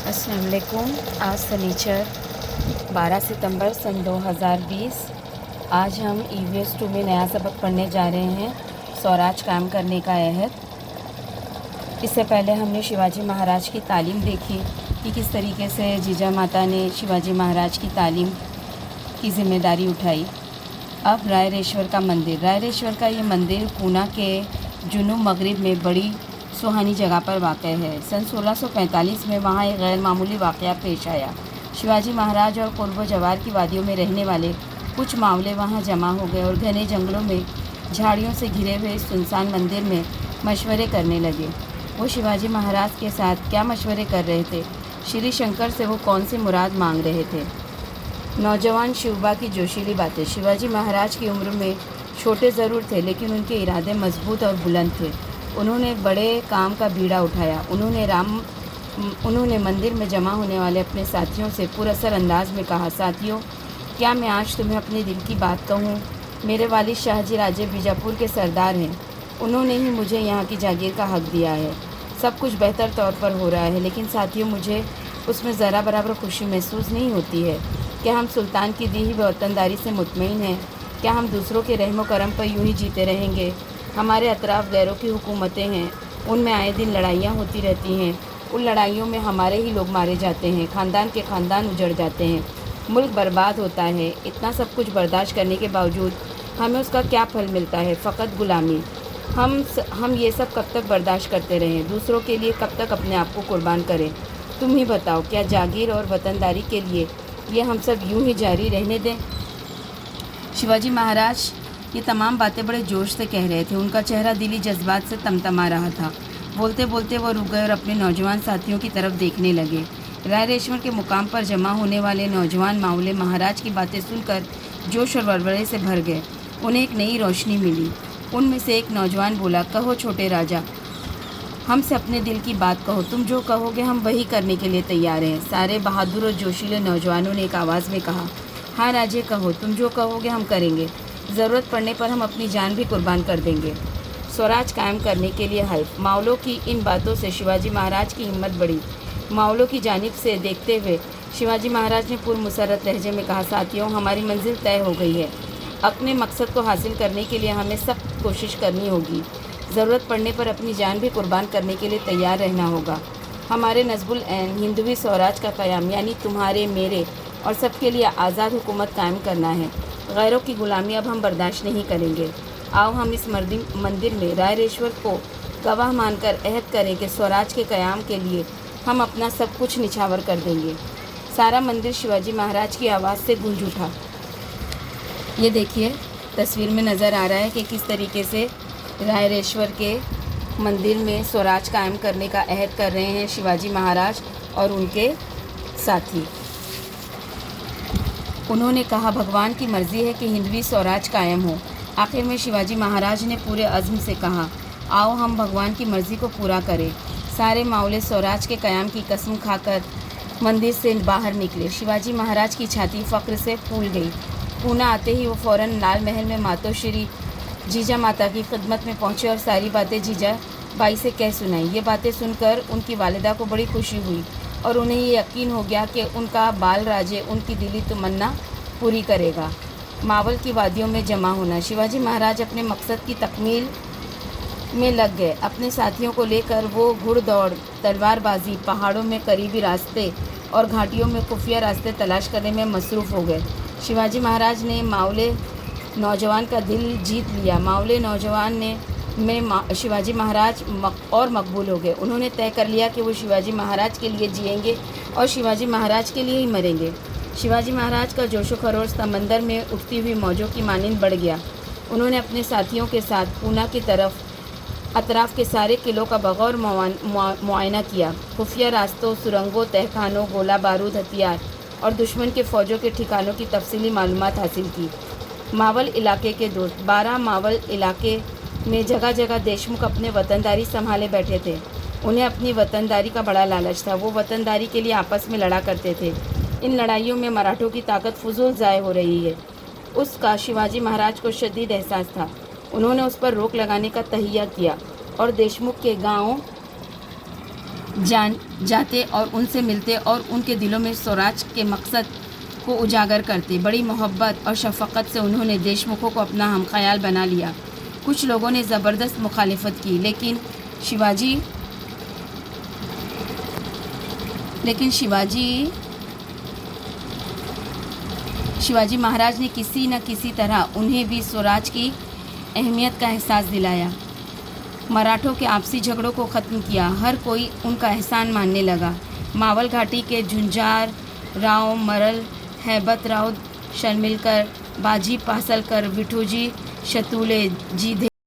अस्सलाम वालेकुम। आज सनीचर 12 सितंबर सन 2020। आज हम EVS 2 में नया सबक पढ़ने जा रहे हैं, स्वराज कायम करने का अहद। इससे पहले हमने शिवाजी महाराज की तालीम देखी कि किस तरीके से जीजा माता ने शिवाजी महाराज की तालीम की ज़िम्मेदारी उठाई। अब रायरेश्वर का मंदिर। रायरेश्वर का ये मंदिर पूना के जुनूब मगरिब में बड़ी सुहानी जगह पर वाक़ है। सन 1645 में वहाँ एक गैर मामूली वाक़या पेश आया। शिवाजी महाराज और कुर्ब जवार की वादियों में रहने वाले कुछ मावले वहाँ जमा हो गए और घने जंगलों में झाड़ियों से घिरे हुए सुनसान मंदिर में मशवरे करने लगे। वो शिवाजी महाराज के साथ क्या मशवरे कर रहे थे? श्री शंकर से वो कौन सी मुराद मांग रहे थे? नौजवान शिवबा की जोशीली बातें। शिवाजी महाराज की उम्र में छोटे ज़रूर थे, लेकिन उनके इरादे मजबूत और बुलंद थे। उन्होंने बड़े काम का बीड़ा उठाया। उन्होंने मंदिर में जमा होने वाले अपने साथियों से पुरअसर अंदाज में कहा, साथियों, क्या मैं आज तुम्हें अपने दिल की बात कहूँ? मेरे वालिद शाहजी राजे बीजापुर के सरदार हैं। उन्होंने ही मुझे यहाँ की जागीर का हक दिया है। सब कुछ बेहतर तौर पर हो रहा है, लेकिन साथियों, मुझे उसमें ज़रा बराबर खुशी महसूस नहीं होती है। क्या हम सुल्तान की दी हुई वतनदारी से मुतमईन हैं? क्या हम दूसरों के रहमो करम पर यूँ ही जीते रहेंगे? हमारे अतराफ़ गैरों की हुकूमतें हैं, उनमें आए दिन लड़ाइयाँ होती रहती हैं। उन लड़ाइयों में हमारे ही लोग मारे जाते हैं, ख़ानदान के ख़ानदान उजड़ जाते हैं, मुल्क बर्बाद होता है। इतना सब कुछ बर्दाश्त करने के बावजूद हमें उसका क्या फल मिलता है? फ़कत ग़ुलामी। हम ये सब कब तक बर्दाश्त करते रहें? दूसरों के लिए कब तक अपने आप को कुर्बान करें? तुम ही बताओ, क्या जागीर और वतनदारी के लिए ये हम सब यूँ ही जारी रहने दें? शिवाजी महाराज ये तमाम बातें बड़े जोश से कह रहे थे। उनका चेहरा दिली जज्बात से तमतमा रहा था। बोलते बोलते वो रुक गए और अपने नौजवान साथियों की तरफ देखने लगे। रायरेश्वर के मुकाम पर जमा होने वाले नौजवान मावले महाराज की बातें सुनकर जोश और वरवरे से भर गए। उन्हें एक नई रोशनी मिली। उनमें से एक नौजवान बोला, कहो छोटे राजा, हमसे अपने दिल की बात कहो। तुम जो कहोगे हम वही करने के लिए तैयार हैं। सारे बहादुर और जोशीले नौजवानों ने एक आवाज़ में कहा, हाँ राजे, कहो, तुम जो कहोगे हम करेंगे। ज़रूरत पड़ने पर हम अपनी जान भी कुर्बान कर देंगे। स्वराज कायम करने के लिए हल्फ। मावलों की इन बातों से शिवाजी महाराज की हिम्मत बढ़ी। मावलों की जानिब से देखते हुए शिवाजी महाराज ने पुरमुसरत लहजे में कहा, साथियों, हमारी मंजिल तय हो गई है। अपने मकसद को हासिल करने के लिए हमें सख्त कोशिश करनी होगी। ज़रूरत पड़ने पर अपनी जान भी कुर्बान करने के लिए तैयार रहना होगा। हमारे नज़्बुल ऐन हिंदवी स्वराज का क़याम, यानी तुम्हारे, मेरे और सबके लिए आज़ाद हुकूमत कायम करना है। गैरों की ग़ुलामी अब हम बर्दाश्त नहीं करेंगे। आओ हम इस मंदिर में रायरेश्वर को गवाह मानकर अहद करें कि स्वराज के क़याम के लिए हम अपना सब कुछ निछावर कर देंगे। सारा मंदिर शिवाजी महाराज की आवाज़ से गूंज उठा। ये देखिए, तस्वीर में नज़र आ रहा है कि किस तरीके से रायरेश्वर के मंदिर में स्वराज कायम करने का अहद कर रहे हैं शिवाजी महाराज और उनके साथी। उन्होंने कहा, भगवान की मर्ज़ी है कि हिंदवी स्वराज कायम हो। आखिर में शिवाजी महाराज ने पूरे अज़्म से कहा, आओ हम भगवान की मर्ज़ी को पूरा करें। सारे मावले स्वराज के क़याम की कसम खाकर मंदिर से बाहर निकले। शिवाजी महाराज की छाती फ़ख्र से फूल गई। पूना आते ही वो फ़ौरन लाल महल में मातोश्री जीजा माता की खिदमत में पहुँचे और सारी बातें जीजा बाई से कह सुनाई। ये बातें सुनकर उनकी वालिदा को बड़ी खुशी हुई और उन्हें ये यकीन हो गया कि उनका बाल राजे उनकी दिली तमन्ना पूरी करेगा। मावल की वादियों में जमा होना। शिवाजी महाराज अपने मकसद की तकमील में लग गए। अपने साथियों को लेकर वो घुड़दौड़, तलवारबाजी, पहाड़ों में करीबी रास्ते और घाटियों में खुफिया रास्ते तलाश करने में मसरूफ़ हो गए। शिवाजी महाराज ने मावले नौजवान का दिल जीत लिया। मावले नौजवान में शिवाजी महाराज और मकबूल हो गए। उन्होंने तय कर लिया कि वो शिवाजी महाराज के लिए जिएंगे और शिवाजी महाराज के लिए ही मरेंगे। शिवाजी महाराज का जोशो खरोश समंदर में उठती हुई मौजों की मानिंद बढ़ गया। उन्होंने अपने साथियों के साथ पूना की तरफ अतराफ़ के सारे किलों का बग़ौर मुआयना किया। खुफिया रास्तों, सुरंगों, तहखानों, गोला बारूद, हथियार और दुश्मन के फ़ौजों के ठिकानों की तफसीली मालूमात हासिल की। मावल इलाके के दोस्त। 12 मावल इलाके में जगह जगह देशमुख अपने वतनदारी संभाले बैठे थे। उन्हें अपनी वतनदारी का बड़ा लालच था। वो वतनदारी के लिए आपस में लड़ा करते थे। इन लड़ाइयों में मराठों की ताकत फजूल ज़ाय हो रही है, उसका शिवाजी महाराज को शदीद एहसास था। उन्होंने उस पर रोक लगाने का तहिया किया और देशमुख के गाँव जाते और उनसे मिलते और उनके दिलों में स्वराज के मकसद को उजागर करते। बड़ी मोहब्बत और शफ़क़त से उन्होंने देशमुखों को अपना हमख़याल बना लिया। कुछ लोगों ने ज़बरदस्त मुखालिफत की, लेकिन शिवाजी महाराज ने किसी न किसी तरह उन्हें भी स्वराज की अहमियत का एहसास दिलाया। मराठों के आपसी झगड़ों को ख़त्म किया। हर कोई उनका एहसान मानने लगा। मावल घाटी के झुंझार राव, मरल, हैबत राव शर्मिलकर, बाजी पासलकर, विठूजी शतुले जी